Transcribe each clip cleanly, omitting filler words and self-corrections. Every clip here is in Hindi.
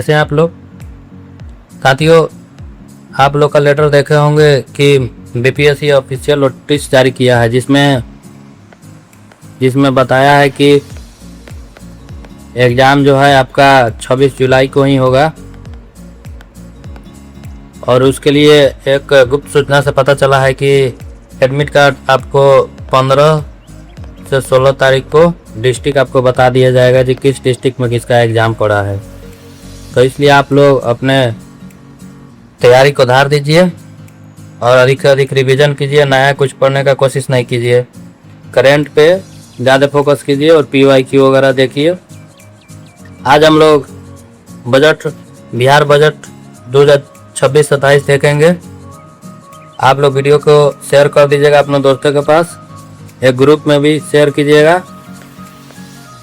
जैसे आप लोग साथियों, आप लोग का लेटर देखे होंगे कि बीपीएससी ऑफिशियल नोटिस जारी किया है, जिसमें बताया है कि एग्ज़ाम जो है आपका 26 जुलाई को ही होगा। और उसके लिए एक गुप्त सूचना से पता चला है कि एडमिट कार्ड आपको 15 से 16 तारीख को डिस्ट्रिक्ट आपको बता दिया जाएगा कि किस डिस्ट्रिक्ट में किसका एग्ज़ाम पड़ा है। तो इसलिए आप लोग अपने तैयारी को धार दीजिए और अधिक से अधिक रिवीजन कीजिए, नया कुछ पढ़ने का कोशिश नहीं कीजिए। करेंट पे ज़्यादा फोकस कीजिए और PYQ वगैरह देखिए। आज हम लोग बिहार बजट 2026-27 देखेंगे। आप लोग वीडियो को शेयर कर दीजिएगा अपने दोस्तों के पास, एक ग्रुप में भी शेयर कीजिएगा।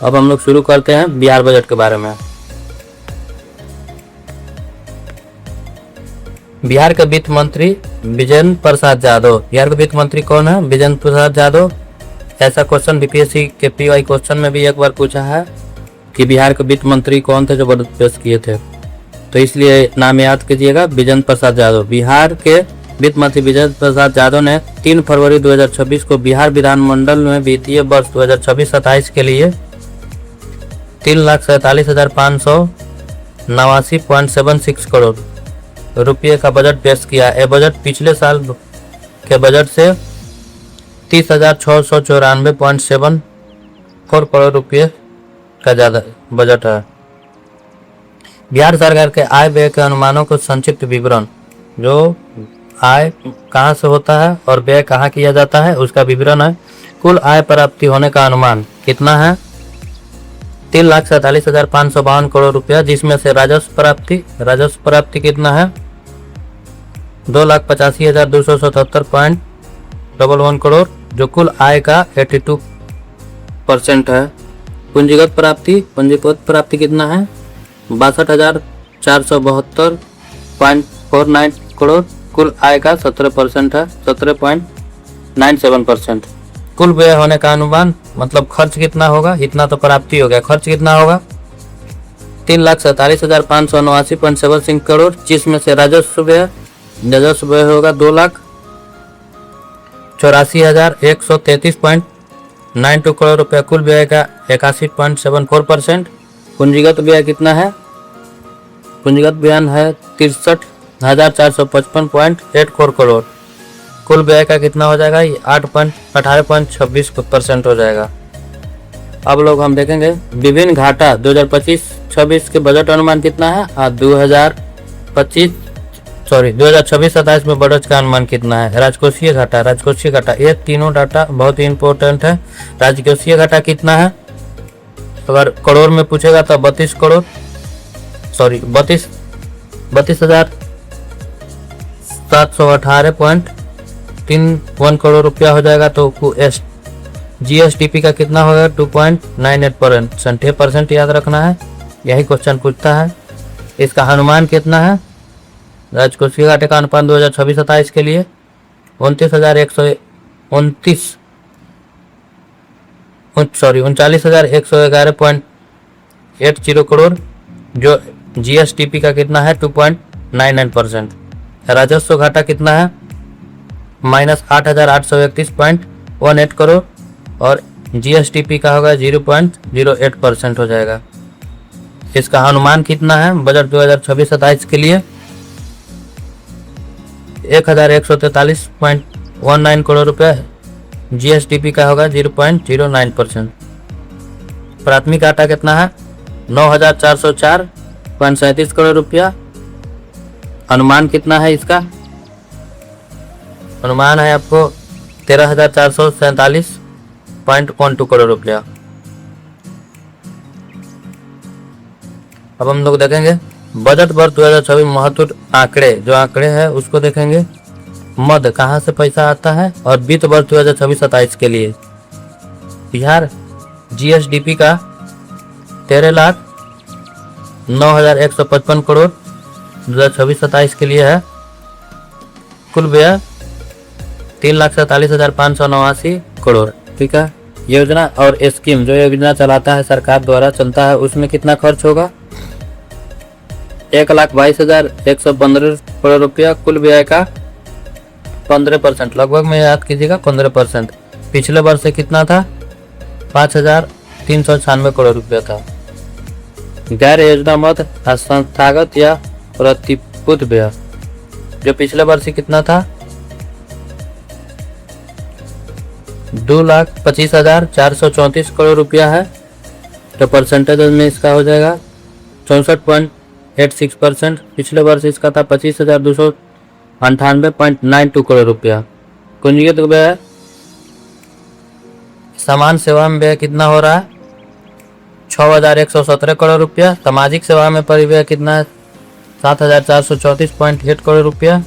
अब हम लोग शुरू करते हैं बिहार बजट के बारे में। बिहार के वित्त मंत्री विजेंद्र प्रसाद यादव। बिहार के वित्त मंत्री कौन है? विजेंद्र प्रसाद यादव। ऐसा क्वेश्चन बीपीएससी के PY क्वेश्चन में भी एक बार पूछा है कि बिहार के वित्त मंत्री कौन थे जो बजट पेश किए थे, तो इसलिए नाम याद कीजिएगा, विजेंद्र प्रसाद यादव। बिहार के वित्त मंत्री विजेंद्र प्रसाद यादव ने 3 फरवरी 2026 को बिहार विधानमंडल में वित्तीय वर्ष 2026-27 के लिए 3,47,589.76 करोड़ रुपये का बजट पेश किया। यह बजट पिछले साल के बजट से 30,694.74 करोड़ रुपये का ज़्यादा बजट है। बिहार सरकार के आय व्यय के अनुमानों को संक्षिप्त विवरण, जो आय कहाँ से होता है और व्यय कहाँ किया जाता है उसका विवरण है। कुल आय प्राप्ति होने का अनुमान कितना है? 3,47,552 करोड़ रुपया, जिसमें से राजस्व प्राप्ति कितना है? 2,85,277.11 करोड़, जो कुल आय का 82% है। पूंजीगत प्राप्ति कितना है? 62,472.49 करोड़, कुल आय का 17% है, 17.97%। कुल व्यय होने का अनुमान मतलब खर्च कितना होगा? इतना तो प्राप्ति हो गया, खर्च कितना होगा? 3,47,589.76 करोड़, जिसमें से राजस्व व्यय होगा 2,84,133.92 करोड़ रुपया, कुल व्यय का 81.74%। पूंजीगत व्यय कितना है? पूंजीगत व्यय है 63,455.84 करोड़, कुल व्यय का कितना हो जाएगा? 18.26% हो जाएगा। अब लोग हम देखेंगे विभिन्न घाटा 2025-26 के बजट अनुमान कितना है। 2026-27 में बजट का अनुमान कितना है। राजकोषीय घाटा, ये तीनों डाटा बहुत ही इंपॉर्टेंट है। राजकोषीय घाटा कितना है? अगर करोड़ में पूछेगा तो 32,718.31 करोड़ रुपया हो जाएगा। तो GSDP का कितना होगा? 2.98%। 6% याद रखना है, यही क्वेश्चन पूछता है। इसका अनुमान कितना है? राजकोषीय घाटे का अनुमान 2026-27 के लिए 39,111.80 करोड़, जो GSDP का कितना है? 2.99%। राजस्व घाटा कितना है? -8,831.18 करोड़ और GSDP का होगा 0.08% हो जाएगा। इसका अनुमान कितना है बजट 2026-27 के लिए? 1,143.19 करोड़ रुपया, GSDP का होगा 0.09%। प्राथमिक घाटा कितना है? 9,404.37 करोड़ रुपया। अनुमान कितना है इसका? अनुमान है आपको 13,447.12 करोड़ रुपया। अब हम लोग देखेंगे बजट वर्ष 2026 महत्वपूर्ण आंकड़े है उसको देखेंगे। मद कहाँ से पैसा आता है और वित्त वर्ष 2026-27 के लिए बिहार GSDP का 13,09,155 करोड़ 2026-27 के लिए है। कुल व्यय 3,47,589 करोड़। ठीक है। योजना और स्कीम, जो योजना चलाता है सरकार द्वारा चलता है, उसमें कितना खर्च होगा? 1,22,115 करोड़ रुपया कुल व्यय का 15%, लगभग में याद कीजिएगा 15%। पिछले वर्ष से कितना था? 5,396 करोड़ रुपया था। गैर योजना मद संस्थागत या प्रतिभूत व्यय जो पिछले वर्ष से कितना था? 2,25,434 करोड़ रुपया है। तो परसेंटेज में इसका हो जाएगा 64.86%। पिछले वर्ष इसका था 25,298.92 करोड़ रुपया। कुंजीगत व्यय, समान सेवा में व्यय कितना हो रहा है? 6,117 करोड़ रुपया। सामाजिक सेवा में परिव्यय कितना है? 7,434.8 करोड़ रुपया।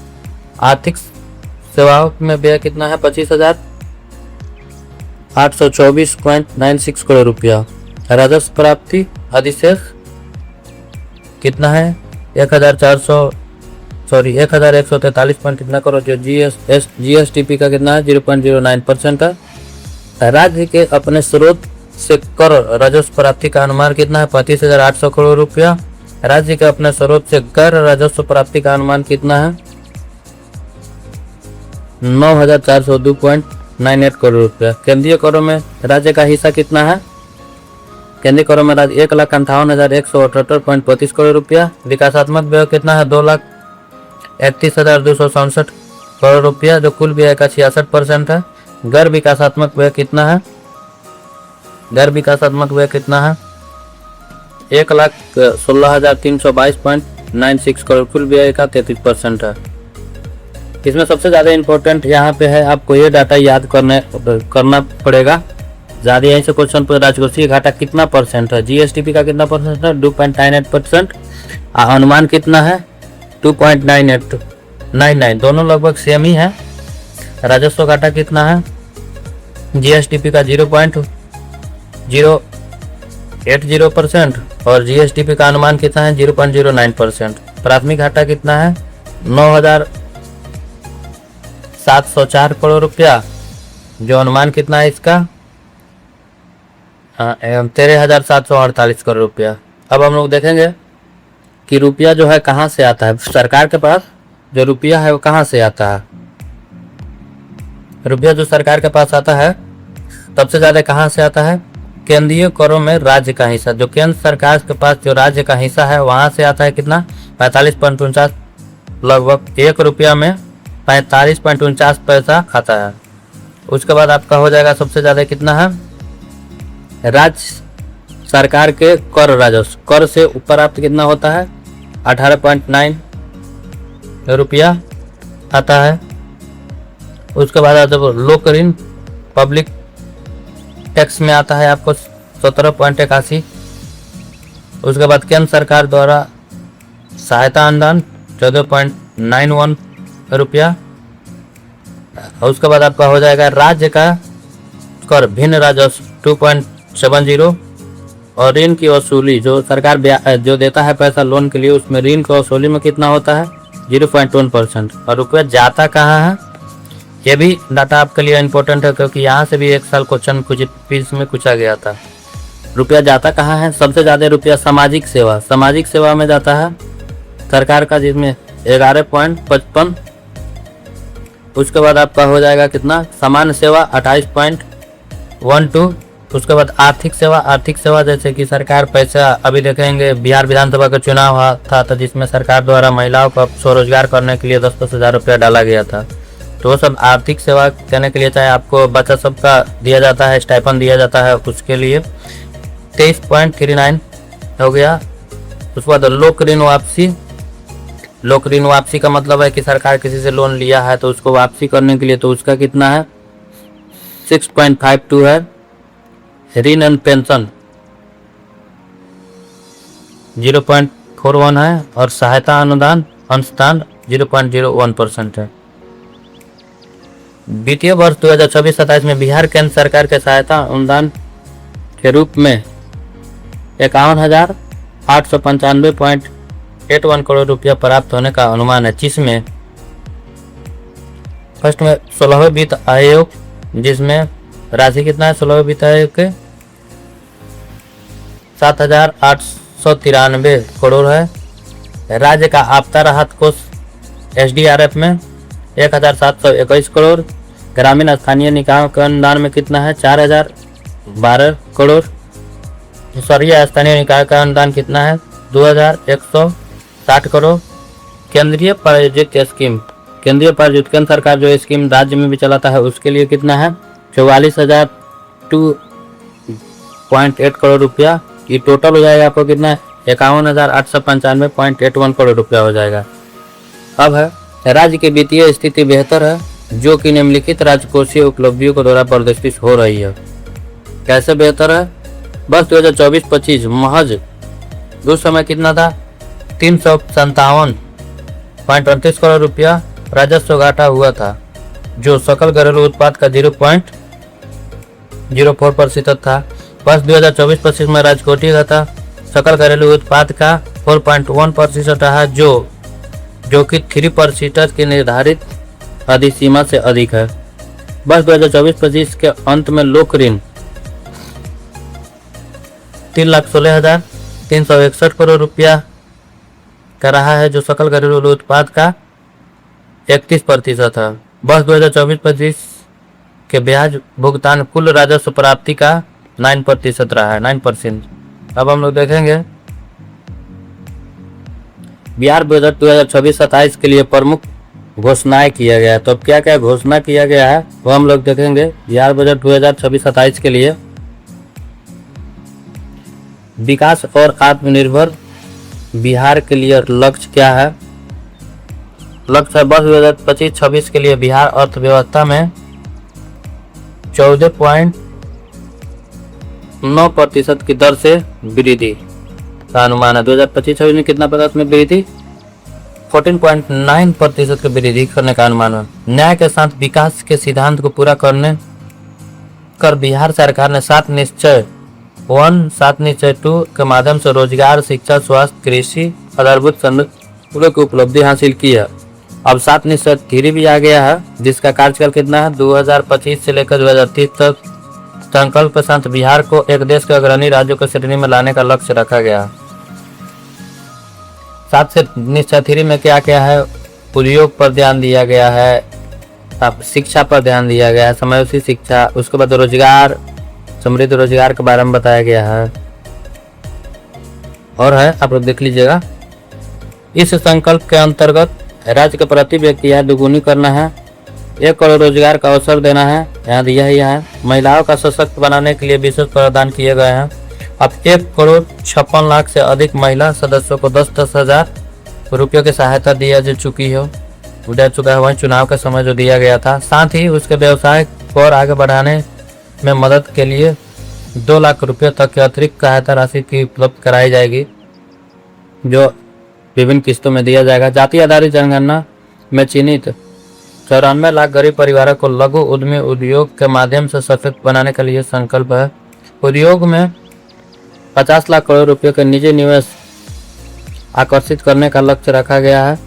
आर्थिक सेवाओं में व्यय कितना है? 25,824.96 करोड़ रुपया। राजस्व प्राप्ति अधिशेष कितना है? 1,143 पॉइंट कितना करोड़, जो जीएसटीपी का कितना है? 0.09% है। राज्य के अपने स्रोत से कर राजस्व प्राप्ति का अनुमान कितना है? 35,800 करोड़ रुपया। राज्य के अपने स्रोत से कर राजस्व प्राप्ति का अनुमान कितना है? 9,402.98 करोड़ रुपया। केंद्रीय करों में राज्य का हिस्सा कितना है? केंद्रीय करों में राज्य 1,58,178.35 करोड़ रुपया। विकासात्मक व्यय कितना है? 2,31,267 करोड़ रुपया जो कुल व्यय का 66% है। गैर विकासात्मक व्यय कितना है? गैर विकासात्मक व्यय कितना है? 1,16,322.96 करोड़, कुल व्यय का 33% है। इसमें सबसे ज़्यादा इम्पोर्टेंट यहाँ पे है, आपको ये डाटा याद करना पड़ेगा। ज़्यादा यहीं से क्वेश्चन पर राजकोषीय घाटा कितना परसेंट है? जीएसटीपी का कितना परसेंट है? 2.98%। अनुमान कितना है? 2.9899, दोनों लगभग सेम ही है। राजस्व घाटा कितना है? जीएसटीपी का 0.080% और जीएसटीपी का अनुमान कितना है? 0.09%। प्राथमिक घाटा कितना है? 9,704 करोड़ रुपया जो अनुमान कितना है इसका? 13,748 करोड़ रुपया। अब हम लोग देखेंगे कि रुपया जो है कहाँ से आता है। सरकार के पास जो रुपया है वो कहाँ से आता है? रुपया जो सरकार के पास आता है सबसे ज़्यादा कहाँ से आता है? केंद्रीय करों में राज्य का हिस्सा, जो केंद्र सरकार के पास जो राज्य का हिस्सा है वहाँ से आता है कितना? 45.49, लगभग 1 रुपया में 45.49 पैसा आता है। उसके बाद आपका हो जाएगा सबसे ज़्यादा कितना है? राज्य सरकार के कर राजस्व, कर से प्राप्त कितना होता है? 18.9 रुपया आता है। उसके बाद जब लोक ऋण पब्लिक टैक्स में आता है आपको 17.81। उसके बाद केंद्र सरकार द्वारा सहायता अनुदान 14.91 रुपया। उसके बाद आपका हो जाएगा राज्य का कर भिन्न राजस्व 2.70 और ऋण की वसूली जो सरकार जो देता है पैसा लोन के लिए, उसमें ऋण की वसूली में कितना होता है? 0.1%। और रुपया जाता कहाँ है? ये भी डाटा आपके लिए इम्पोर्टेंट है क्योंकि यहाँ से भी एक साल क्वेश्चन क्विज में पूछा गया था। रुपया जाता कहाँ है? सबसे ज़्यादा रुपया सामाजिक सेवा में जाता है सरकार का, जिसमें 11.55। उसके बाद आपका हो जाएगा कितना? सामान्य सेवा 28.12। उसके बाद आर्थिक सेवा जैसे कि सरकार पैसा, अभी देखेंगे बिहार विधानसभा का चुनाव हुआ था तो जिसमें सरकार द्वारा महिलाओं को स्वरोजगार करने के लिए 10-10 हज़ार रुपया डाला गया था, तो वो सब आर्थिक सेवा करने के लिए, चाहे आपको बच्चा सबका दिया जाता है, स्टाइपेंड दिया जाता है, उसके लिए 23.39 हो गया। उसके बाद लोक ऋण वापसी का मतलब है कि सरकार किसी से लोन लिया है तो उसको वापसी करने के लिए, तो उसका कितना है? 6.52 है। ऋण एंड पेंशन 0.41 है और सहायता अनुदान अंशदान 0.01% है। वित्तीय वर्ष 2026-27 में बिहार केंद्र सरकार के सहायता अनुदान के रूप में 51,895.81 करोड़ रुपया प्राप्त होने का अनुमान है, जिसमें फर्स्ट में 16वें वित्त आयोग, जिसमें राशि कितना है 16वें वित्त आयोग के? 7,893 करोड़ है। राज्य का आपदा राहत कोष SDRF में 1721 करोड़। ग्रामीण स्थानीय निकायों के अनुदान में कितना है? 4012 करोड़। स्तरीय स्थानीय निकाय का अनुदान कितना है? 2160 करोड़। केंद्रीय प्रायोजित स्कीम, केंद्रीय प्रायोजित केंद्र सरकार जो स्कीम राज्य में भी चलाता है उसके लिए कितना है? 44,002.8 करोड़ रुपया। ये टोटल हो जाएगा आपको कितना? 51,895.81 करोड़ रुपया हो जाएगा। अब है राज्य की वित्तीय स्थिति बेहतर है जो कि निम्नलिखित राजकोषीय उपलब्धियों के द्वारा प्रदर्शित हो रही है। कैसे बेहतर है? बस 2024-25 महज उस समय कितना था? 357.38 करोड़ रुपया राजस्व घाटा हुआ था जो सकल घरेलू उत्पाद का 0.04% था। बस 2024-25 में राजकोषीय घाटा सकल घरेलू उत्पाद का 4.1% रहा जो कि 3% की निर्धारित अधिसीमा से अधिक है। बस 2024-25 के अंत में लोक ऋण 3,16,361 करोड़ रुपया का रहा है जो सकल घरेलू उत्पाद का 31% है। बस 2024-25 के ब्याज भुगतान कुल राजस्व प्राप्ति का 9% रहा है, 9%। अब हम लोग देखेंगे बिहार बजट 2026-27 के लिए प्रमुख घोषणाएं किया गया है। तो अब क्या क्या घोषणा किया गया है वो हम लोग देखेंगे। बिहार बजट 2026-27 के लिए विकास और आत्मनिर्भर बिहार के लिए लक्ष्य क्या है? लक्ष्य है बस 2025-26 के लिए बिहार अर्थव्यवस्था में 14.9% की दर से वृद्धि का अनुमान है। 2025-26 में कितना प्रतिशत में वृद्धि? 14.9% की वृद्धि करने का अनुमान है। न्याय के साथ विकास के सिद्धांत को पूरा करने कर बिहार सरकार ने 7 निश्चय 1, 7 निश्चय 2 के माध्यम से रोजगार, शिक्षा, स्वास्थ्य, कृषि, आधारभूत संरचना की उपलब्धि हासिल की है। अब 7 निश्चय 3 भी आ गया है जिसका कार्यकाल कितना है? 2025 से लेकर 2030 तक। संकल्प के साथ बिहार को एक देश के अग्रणी राज्यों की श्रेणी में लाने का लक्ष्य रखा गया। 7 से निश्चय 3 में क्या क्या है? उद्योग पर ध्यान दिया गया है, शिक्षा पर ध्यान दिया गया है, समयोचित शिक्षा, उसके बाद रोजगार, समृद्ध रोजगार के बारे में बताया गया है। और है आप लोग देख लीजिएगा। इस संकल्प के अंतर्गत राज्य के प्रति व्यक्ति आय दोगुनी करना है, 1 करोड़ रोजगार का अवसर देना है, यहाँ दिया ही है। महिलाओं का सशक्त बनाने के लिए विशेष प्रावधान किए गए हैं। अब 1,56 लाख से अधिक महिला सदस्यों को 10-10 हजार रुपयों की सहायता दिया जा चुकी है, दे चुका है वहीं चुनाव के समय जो दिया गया था। साथ ही उसके व्यवसाय को और आगे बढ़ाने में मदद के लिए 2 लाख रुपये तक की अतिरिक्त सहायता राशि की उपलब्ध कराई जाएगी जो विभिन्न किस्तों में दिया जाएगा। जाति आधारित जनगणना में चिन्हित 94 लाख गरीब परिवारों को लघु उद्यमी उद्योग के माध्यम से सशक्त बनाने के लिए संकल्प है। उद्योग में 50 लाख करोड़ रुपये के निजी निवेश आकर्षित करने का लक्ष्य रखा गया है।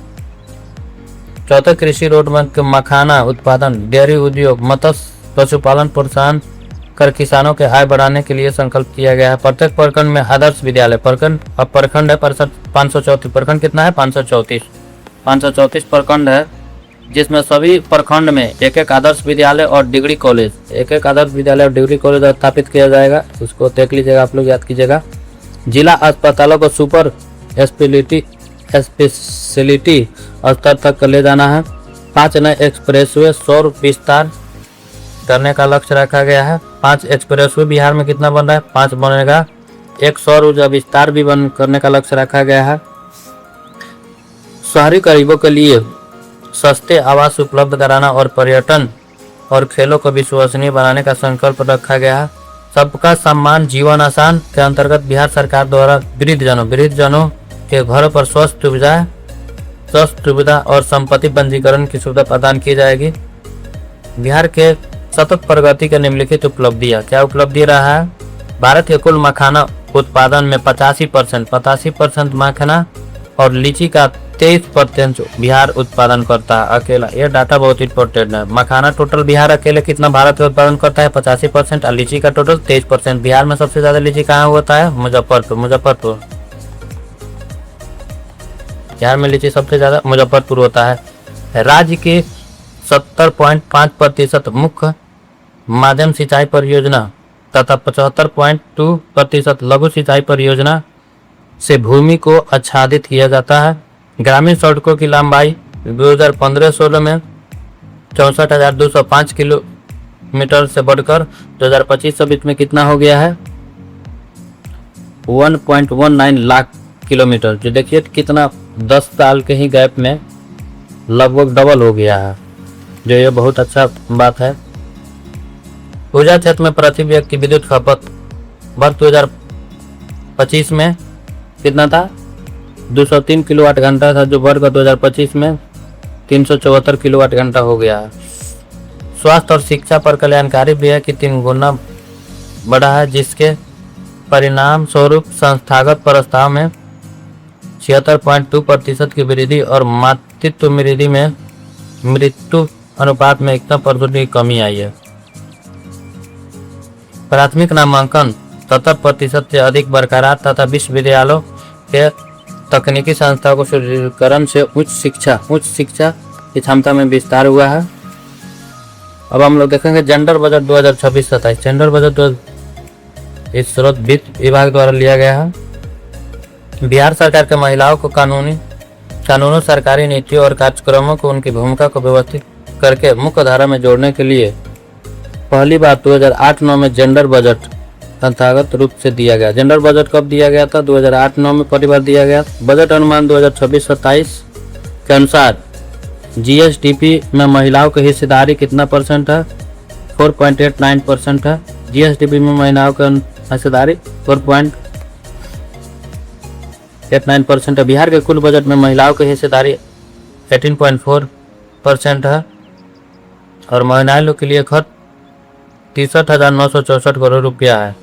चौथे कृषि रोडमैप के मखाना उत्पादन, डेयरी उद्योग, मत्स्य पशुपालन प्रोत्साहन कर किसानों के आय बढ़ाने के लिए संकल्प किया गया है। प्रत्येक प्रखंड में आदर्श विद्यालय, प्रखंड अब प्रखंड है 534, प्रखंड कितना है? 534 प्रखंड है जिसमें सभी प्रखंड में एक आदर्श विद्यालय और डिग्री कॉलेज, एक आदर्श विद्यालय और डिग्री कॉलेज स्थापित किया जाएगा। उसको देख लीजिएगा, आप लोग याद कीजिएगा। जिला अस्पतालों को सुपर स्पेशलिटी स्तर तक ले जाना है। 5 नए एक्सप्रेसवे सौर विस्तार करने का लक्ष्य रखा गया है। 5 एक्सप्रेसवे बिहार में कितना बन रहा है? 5 बनेगा। एक सौर ऊर्जा विस्तार भी बंद करने का लक्ष्य रखा गया है। शहरी गरीबों के लिए सस्ते आवास उपलब्ध कराना और पर्यटन और खेलों को विश्वसनीय बनाने का संकल्प रखा गया है। सबका सम्मान जीवन आसान के अंतर्गत बिहार सरकार द्वारा वृद्धजनों के घरों पर स्वास्थ्य सुविधा और संपत्ति पंजीकरण की सुविधा प्रदान की जाएगी। बिहार के सतत प्रगति के निम्नलिखित उपलब्धियां, क्या उपलब्धि रहा है? भारत के कुल मखाना उत्पादन में 85% मखाना और लीची का 23% बिहार उत्पादन करता है अकेला। ये डाटा बहुत इंपॉर्टेंट है। मखाना टोटल बिहार अकेले कितना भारत में उत्पादन करता है? 85% और लीची का टोटल 23%। बिहार में सबसे ज्यादा लीची कहाँ होता है? मुजफ्फरपुर। बिहार में लीची सबसे ज़्यादा मुजफ्फरपुर होता है। राज्य के 70.5% मुख्य माध्यम सिंचाई परियोजना तथा 75.2% लघु सिंचाई परियोजना से भूमि को आच्छादित किया जाता है। ग्रामीण सड़कों की लंबाई 2015-16 में 64,205 किलोमीटर से बढ़कर 2025-26 में कितना हो गया है, 1.19 लाख किलोमीटर। जो देखिए कितना 10 साल के ही गैप में लगभग डबल हो गया है, जो ये बहुत अच्छा बात है। ऊर्जा क्षेत्र में प्रति व्यक्ति की विद्युत खपत वर्ष 2025 में कितना था, 203 किलोवाट घंटा था, जो वर्ष 2025 में 374 किलोवाट घंटा हो गया है। स्वास्थ्य और शिक्षा पर कल्याणकारी व्यय की 3 गुना बढ़ा है, जिसके परिणाम स्वरूप संस्थागत प्रस्ताव में 76.2% की वृद्धि और मातृत्व वृद्धि में मृत्यु अनुपात में 1% की कमी आई है। प्राथमिक नामांकन 70% से अधिक बरकरार तथा विश्वविद्यालयों के तकनीकी संस्थाओं को सुदृढ़ीकरण से उच्च शिक्षा की क्षमता में विस्तार हुआ है। अब हम लोग देखेंगे जेंडर बजट 2026-27। जेंडर बजट इस स्रोत वित्त विभाग द्वारा लिया गया है। बिहार सरकार के महिलाओं को कानूनों, सरकारी नीतियों और कार्यक्रमों को उनकी भूमिका को व्यवस्थित करके मुख्य धारा में जोड़ने के लिए पहली बार 2008-9 में जेंडर बजट संस्थागत रूप से दिया गया। जेंडर बजट कब दिया गया था, 2008-9 में पहली बार दिया गया। बजट अनुमान 2026-27 के अनुसार जीएसडीपी में महिलाओं की हिस्सेदारी कितना परसेंट है, 4.89% है। जीएसडीपी में महिलाओं की हिस्सेदारी 4.89% है। बिहार के कुल बजट में महिलाओं की हिस्सेदारी 18.4% है और महिलाओं के लिए खर्च 63,964 करोड़ रुपया है।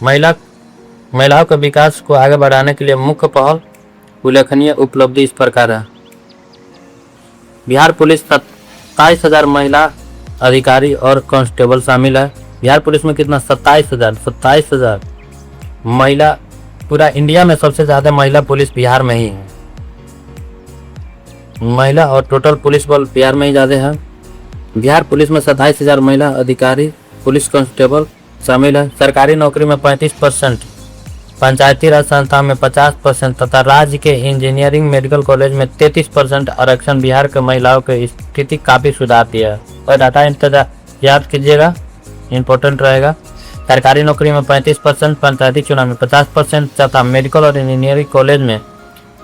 महिलाओं के विकास को आगे बढ़ाने के लिए मुख्य पहल उल्लेखनीय उपलब्धि इस प्रकार है। बिहार पुलिस 27,000 महिला अधिकारी और कांस्टेबल शामिल है। बिहार पुलिस में कितना, 27,000 महिला। पूरा इंडिया में सबसे ज़्यादा महिला पुलिस बिहार में ही है। महिला और टोटल पुलिस बल बिहार में ही ज़्यादा है। बिहार पुलिस में 27,000 महिला अधिकारी, पुलिस कांस्टेबल शामिल है। सरकारी नौकरी में 35%, पंचायती राज संस्थाओं में 50% तथा राज्य के इंजीनियरिंग मेडिकल कॉलेज में 33% आरक्षण बिहार के महिलाओं की स्थिति काफ़ी सुधार दिया है। और डाटा इंतजार याद कीजिएगा, इम्पोर्टेंट रहेगा। सरकारी नौकरी में 35%, पंचायती चुनाव में 50% तथा मेडिकल और इंजीनियरिंग कॉलेज में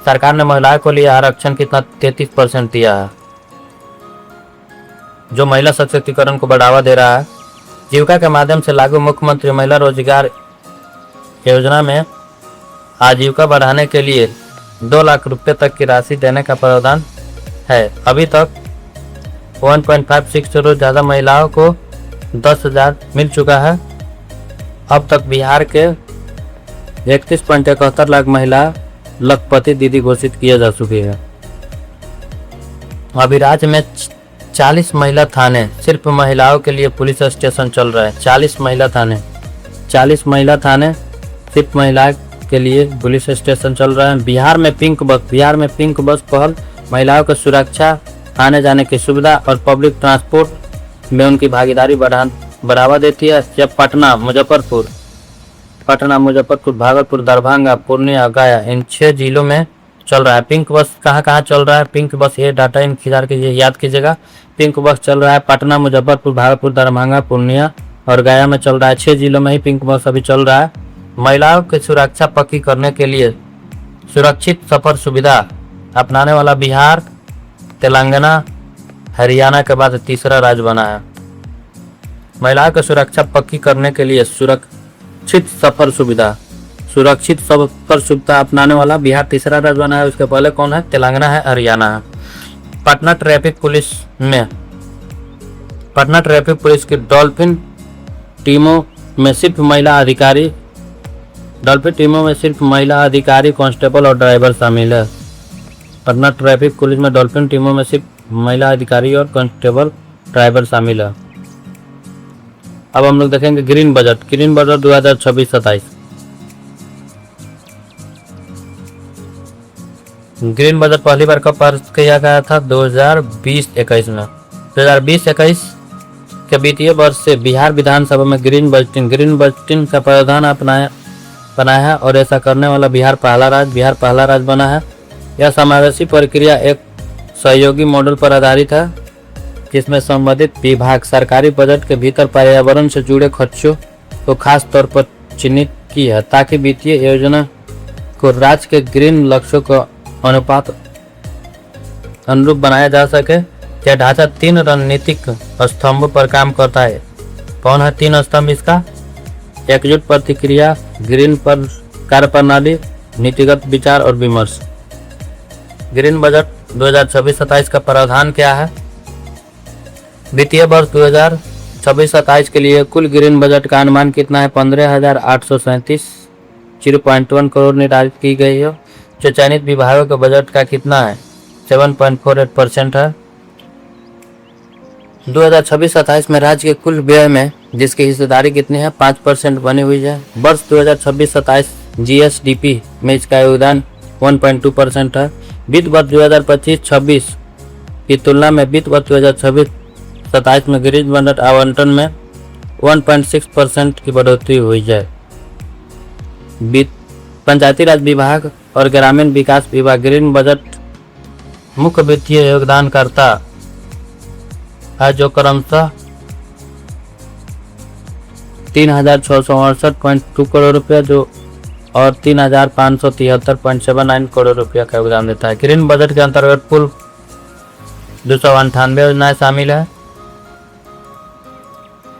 सरकार ने महिलाओं को लिए आरक्षण कितना 33% दिया है, जो महिला सशक्तिकरण को बढ़ावा दे रहा है। जीविका के माध्यम से लागू मुख्यमंत्री महिला रोजगार योजना में आजीविका बढ़ाने के लिए 2 लाख रुपए तक की राशि देने का प्रावधान है। अभी तक 1.56 करोड़ ज़्यादा महिलाओं को 10,000 मिल चुका है। अब तक बिहार के 31.71 लाख महिला लखपति दीदी घोषित किए जा चुकी है। अभी राज्य में 40 महिला थाने सिर्फ महिलाओं के लिए पुलिस स्टेशन चल रहा है। 40 महिला थाने सिर्फ महिला के लिए पुलिस स्टेशन चल रहा है। बिहार में पिंक बस पहल महिलाओं को सुरक्षा, आने जाने की सुविधा और पब्लिक ट्रांसपोर्ट में उनकी भागीदारी बढ़ावा देती है। जब पटना, मुजफ्फरपुर, भागलपुर, दरभंगा, पूर्णिया, गया इन 6 जिलों में चल रहा है। पिंक बस कहाँ चल रहा है? पिंक बस ये डाटा इंतजार कीजिए, याद कीजिएगा। पिंक बस चल रहा है पटना, मुजफ्फरपुर, भागलपुर, दरभंगा, पूर्णिया और गया में चल रहा है। 6 जिलों में ही पिंक बस अभी चल रहा है। महिलाओं की सुरक्षा पक्की करने के लिए सुरक्षित सफर सुविधा अपनाने वाला बिहार, तेलंगाना, हरियाणा के बाद तीसरा राज्य बना है। महिलाओं की सुरक्षा पक्की करने के लिए सुरक्षित सफर सुविधा अपनाने वाला बिहार तीसरा राज्य बना है। उसके पहले कौन है? तेलंगाना है, हरियाणा है। पटना ट्रैफिक पुलिस की डॉल्फिन टीमों में सिर्फ महिला अधिकारी, कांस्टेबल और ड्राइवर शामिल है। पटना ट्रैफिक पुलिस में डॉल्फिन टीमों में सिर्फ महिला अधिकारी और कांस्टेबल, ड्राइवर शामिल है। अब हम लोग देखेंगे ग्रीन बजट 2026-27। ग्रीन बजट पहली बार कब पास किया गया था? 2020-21 में। 2020-21 के वित्तीय वर्ष से बिहार विधानसभा में ग्रीन बजटिंग का प्रावधान बनाया है और ऐसा करने वाला बिहार पहला राज्य बना है। यह समावेशी प्रक्रिया एक सहयोगी मॉडल पर आधारित है जिसमें संबंधित विभाग सरकारी बजट के भीतर पर्यावरण से जुड़े खर्चों को खास तौर पर चिन्हित की है ताकि वित्तीय योजना को राज्य के ग्रीन लक्ष्यों को अनुरूप बनाया जा सके। यह ढांचा 3 रणनीतिक स्तंभों पर काम करता है। कौन है 3 स्तंभ इसका? एकजुट प्रतिक्रिया, ग्रीन पर कार्यप्रणाली, नीतिगत विचार और विमर्श। ग्रीन बजट 2026-27 का प्रावधान क्या है? वित्तीय वर्ष 2026-27 के लिए कुल ग्रीन बजट का अनुमान कितना है? 15,837.0.1 करोड़ निर्धारित की गई है, जो चयनित विभागों के बजट का कितना है? 7.48% है। 2026-27 में राज्य के कुल व्यय में जिसकी हिस्सेदारी कितनी है? 5% बनी हुई है। वर्ष 2026-27 GSDP में इसका योगदान 1.2% है। वित्त वर्ष 2025-26 की तुलना में वित्त वर्ष 2026-27 में ग्रीन बजट आवंटन में 1.6% की बढ़ोतरी हुई है। पंचायती राज विभाग और ग्रामीण विकास विभाग ग्रीन बजट मुख्य वित्तीय योगदानकर्ता है, जो क्रमशः 3,668.2 करोड़ रुपया और 3,573.79 करोड़ रुपया का योगदान देता है। ग्रीन बजट के अंतर्गत कुल 298 योजनाएं शामिल है।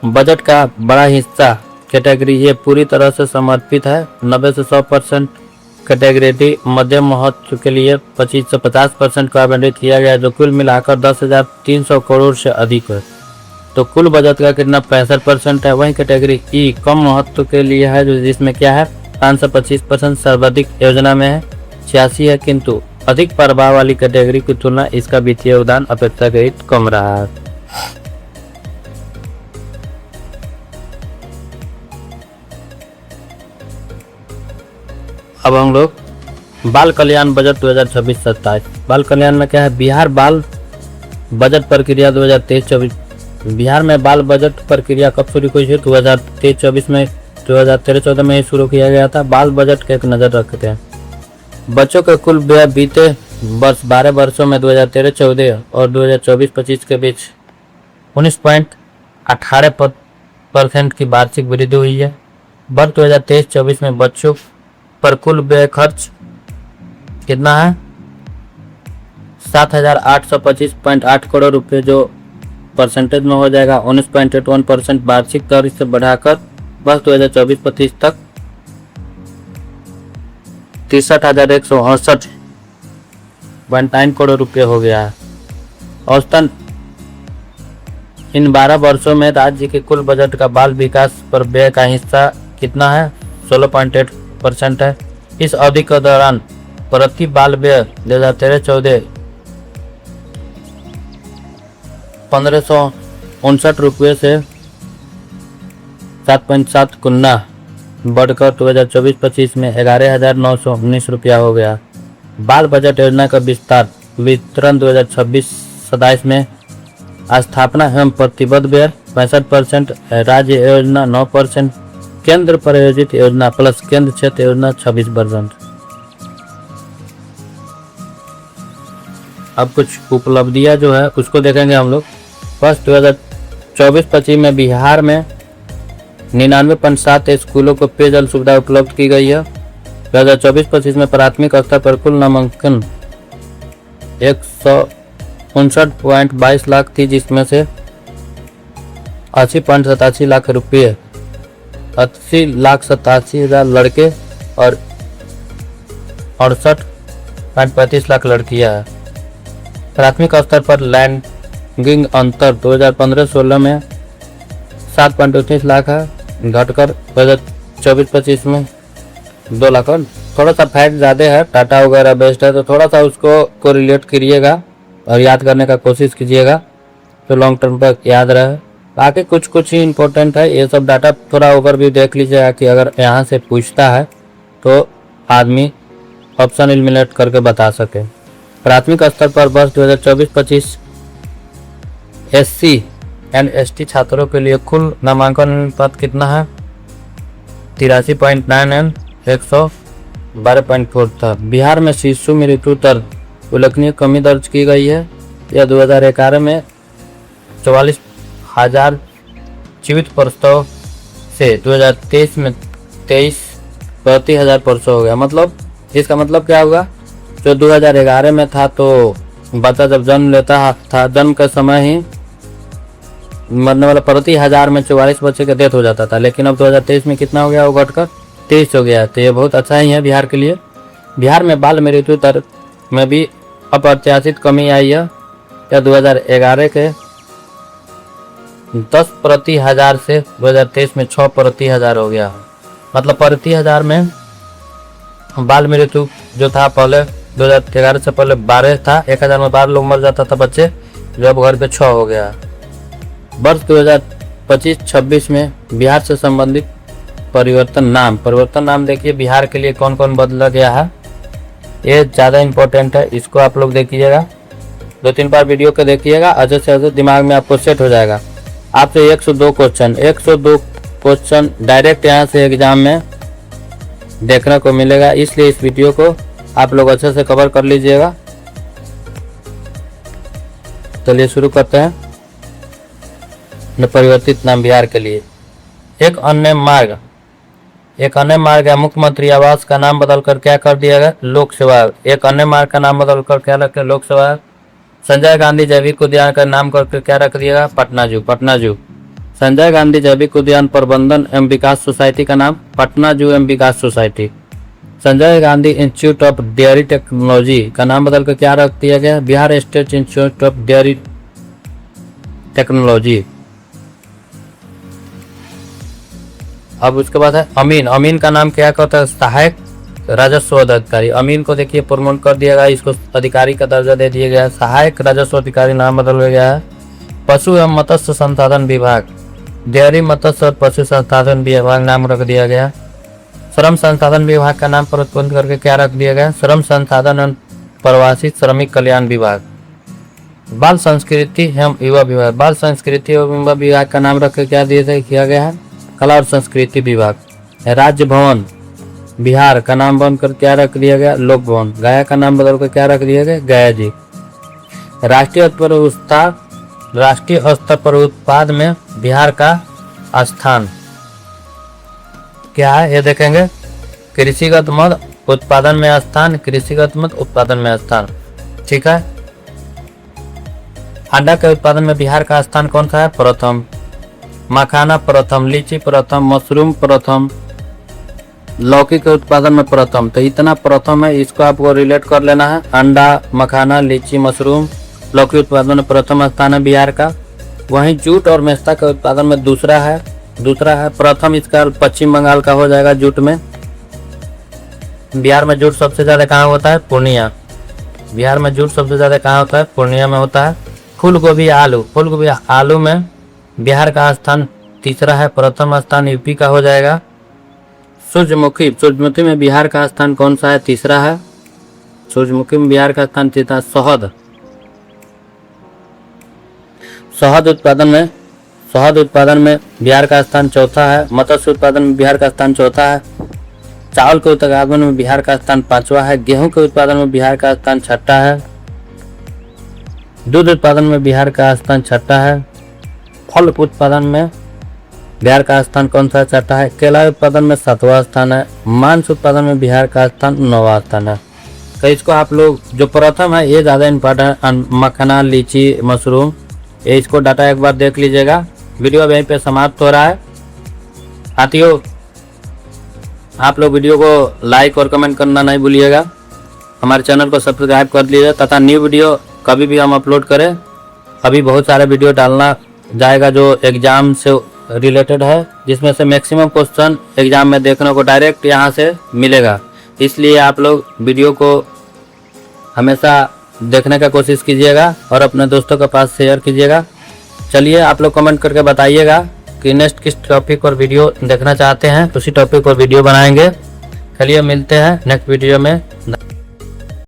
बजट का बड़ा हिस्सा कैटेगरी ये पूरी तरह से समर्पित है। 90 से 100% कैटेगरी डी मध्यम महत्व के लिए 25 से 50% को आवंटित किया गया, जो कुल मिलाकर 10,300 करोड़ से अधिक है। तो कुल बजट का कितना? 65% है। वहीं कैटेगरी ई कम महत्व के लिए है, जो जिसमें क्या है 5 से 25% सर्वाधिक योजना में है, 86 है, किंतु अधिक प्रभाव वाली कैटेगरी की तुलना इसका वित्तीय योगदान अपेक्षाकृत कम रहा है। अब हम लोग बाल कल्याण बजट 2026-27। बाल कल्याण में क्या है? बिहार बाल बजट प्रक्रिया 2023-24। बिहार में बाल बजट प्रक्रिया कब शुरू हुई है? 2023-24 में, 2013-14 में ही शुरू किया गया था। बाल बजट की एक नज़र रखते हैं। बच्चों के कुल व्यय बीते वर्ष 12 वर्षों में 2013-14 और 2024-25 के बीच 19.18% की वार्षिक वृद्धि हुई है। वर्ष 2023-24 में बच्चों पर कुल व्यय खर्च कितना है? 7,825.8 करोड़ रुपए, जो परसेंटेज में हो जाएगा 19.81% वार्षिक दर से बढ़ाकर वर्ष 2024-25 तक 63,168.9 करोड़ रुपए हो गया है। औसतन इन 12 वर्षों में राज्य के कुल बजट का बाल विकास पर व्यय का हिस्सा कितना है? 16.8% है। इस अवधि के दौरान प्रति बाल व्यय 2013-14 1,559 रुपये से 7.7 गुना बढ़कर 2024-25 में 11,919 रुपया हो गया। बाल बजट योजना का वितरण 2026-27 में स्थापना एवं प्रतिबद्ध व्यय 65%, राज्य योजना 9%, केंद्र प्रायोजित योजना प्लस केंद्र क्षेत्र योजना 26%। अब कुछ उपलब्धियां जो है उसको देखेंगे हम लोग। फर्स्ट 2024-25 में बिहार में 99.7 स्कूलों को पेयजल सुविधा उपलब्ध की गई है। 2024-25 में प्राथमिक स्तर पर कुल नामांकन 159.22 लाख थी, जिसमें से 80.87 लाख रुपये 80,87,000 लड़के और 68.35 लाख लड़कियां हैं। प्राथमिक स्तर पर लैंगिक अंतर 2015-16 में 7.29 लाख है, घटकर 2024-25 में 2 लाख। थोड़ा सा फैक्ट ज़्यादा है, डाटा वगैरह बेस्ड है, तो थोड़ा सा उसको कोरिलेट करिएगा और याद करने का कोशिश कीजिएगा तो लॉन्ग टर्म पर याद रहे। बाकी कुछ ही इम्पोर्टेंट है, ये सब डाटा थोड़ा ओवरव्यू देख लीजिएगा कि अगर यहाँ से पूछता है तो आदमी ऑप्शन एलिमिनेट करके बता सके। प्राथमिक स्तर पर वर्ष 2024-25 SC एंड ST छात्रों के लिए कुल नामांकन अनुपात कितना है? 83.9 एंड 112.4 था। बिहार में शिशु मृत्यु दर उल्लेखनीय कमी दर्ज की गई है। यह 2011 में 44,000 जीवित प्रसव से 2023 में 23 प्रति हजार प्रसव हो गया। मतलब इसका मतलब क्या होगा, जो 2011 में था तो बच्चा जब जन्म लेता था, जन्म के समय ही मरने वाला प्रति हजार में 44 बच्चे का डेथ हो जाता था, लेकिन अब 2023 में कितना हो गया, वो घटकर 23 हो गया। तो ये बहुत अच्छा ही है बिहार के लिए। बिहार में बाल मृत्यु दर में भी अप्रत्याशित कमी आई है। यह 2011 के 10 प्रति हजार से 2023 में 6 प्रति हजार हो गया। मतलब प्रति हजार में बाल मृत्यु जो था पहले 2011 से पहले 12 था, 1000 में 12 लोग मर जाता था बच्चे, जो अब घर पे 6 हो गया। वर्ष 2025-26 में बिहार से संबंधित परिवर्तन नाम देखिए बिहार के लिए कौन कौन बदला गया है, ये ज़्यादा इम्पोर्टेंट है। इसको आप लोग देखिएगा, 2-3 बार वीडियो को देखिएगा, अच्छे से अच्छे दिमाग में आपको सेट हो जाएगा। आपसे 102 क्वेश्चन डायरेक्ट यहाँ से एग्जाम में देखने को मिलेगा, इसलिए इस वीडियो को आप लोग अच्छे से कवर कर लीजिएगा। चलिए शुरू करते हैं। परिवर्तित नाम बिहार के लिए। एक अन्य मार्ग है मुख्यमंत्री आवास का नाम बदलकर क्या कर दिया गया, लोक सेवा। एक अन्य मार्ग का नाम बदलकर क्या रख लोक सेवा। संजय गांधी जैविक उद्यान का नाम करके क्या रख दिया गया, पटना जू। संजय गांधी जैविक उद्यान प्रबंधन एवं विकास सोसाइटी का नाम पटना जू एवं विकास society. Sanjay Gandhi institute of dairy technology का नाम बदलकर क्या रख दिया गया, Bihar state institute of dairy technology. अब उसके बाद है अमीन का नाम क्या होता है, सहायक राजस्व अधिकारी। अमीन को देखिए प्रमोट कर दिया गया, इसको अधिकारी का दर्जा दे दिया गया, सहायक राजस्व अधिकारी नाम बदल गया है। पशु एवं मत्स्य संसाधन विभाग, डेयरी मत्स्य और पशु संसाधन विभाग नाम रख दिया गया। श्रम संसाधन विभाग का नाम परिवर्तन करके क्या रख दिया गया, श्रम संसाधन एवं प्रवासी श्रमिक कल्याण विभाग। बाल संस्कृति एवं युवा विभाग, बाल संस्कृति एवं युवा विभाग का नाम रख के क्या किया गया है, कला और संस्कृति विभाग। राज्य भवन बिहार का नाम बदल कर क्या रख दिया गया, लोक भवन। गया का नाम बदल कर क्या रख दिया गया, गया जी। राष्ट्रीय स्तर पर उत्पाद में बिहार का स्थान क्या है, ये देखेंगे। कृषिगत मद उत्पादन में स्थान, ठीक है। अंडा के उत्पादन में बिहार का स्थान कौन सा है, प्रथम। मखाना प्रथम, लीची प्रथम, मशरूम प्रथम, लौकी के उत्पादन में प्रथम। तो इतना प्रथम है, इसको आपको रिलेट कर लेना है। अंडा, मखाना, लीची, मशरूम, लौकी उत्पादन में प्रथम स्थान है बिहार का। वहीं जूट और मेस्ता के उत्पादन में दूसरा है। प्रथम इसका पश्चिम बंगाल का हो जाएगा जूट में। बिहार में जूट सबसे ज्यादा कहाँ होता है, पूर्णिया। बिहार में जूट सबसे ज्यादा कहाँ होता है, पूर्णिया में होता है। फूल गोभी आलू में बिहार का स्थान तीसरा है, प्रथम स्थान यूपी का हो जाएगा। सूरजमुखी में बिहार का स्थान कौन सा है, तीसरा है। सूरजमुखी में बिहार का स्थान तीसरा। शहद उत्पादन में बिहार का स्थान चौथा है। मत्स्य उत्पादन में बिहार का स्थान चौथा है। चावल के उत्पादन में बिहार का स्थान 5वां है। गेहूं के उत्पादन में बिहार का स्थान 6ठा है। दूध उत्पादन में बिहार का स्थान 6ठा है। फल उत्पादन में बिहार का स्थान कौन सा, 6ठा है। केला उत्पादन में 7वां स्थान है। मांस उत्पादन में बिहार का स्थान 9वां स्थान है। तो इसको आप लोग जो प्रथम है ये ज़्यादा इम्पोर्टेंट, मखाना, लीची, मशरूम, ये इसको डाटा एक बार देख लीजिएगा। वीडियो अब यहीं पे समाप्त हो रहा है। साथियों, आप लोग वीडियो को लाइक और कमेंट करना नहीं भूलिएगा। हमारे चैनल को सब्सक्राइब कर लीजिए तथा न्यू वीडियो कभी भी हम अपलोड करें, अभी बहुत सारे वीडियो डालना जाएगा जो एग्ज़ाम से रिलेटेड है, जिसमें से मैक्सिमम क्वेश्चन एग्ज़ाम में देखने को डायरेक्ट यहाँ से मिलेगा। इसलिए आप लोग वीडियो को हमेशा देखने का कोशिश कीजिएगा और अपने दोस्तों के पास शेयर कीजिएगा। चलिए आप लोग कमेंट करके बताइएगा कि नेक्स्ट किस टॉपिक और वीडियो देखना चाहते हैं, उसी टॉपिक और वीडियो बनाएंगे। चलिए मिलते हैं नेक्स्ट वीडियो में।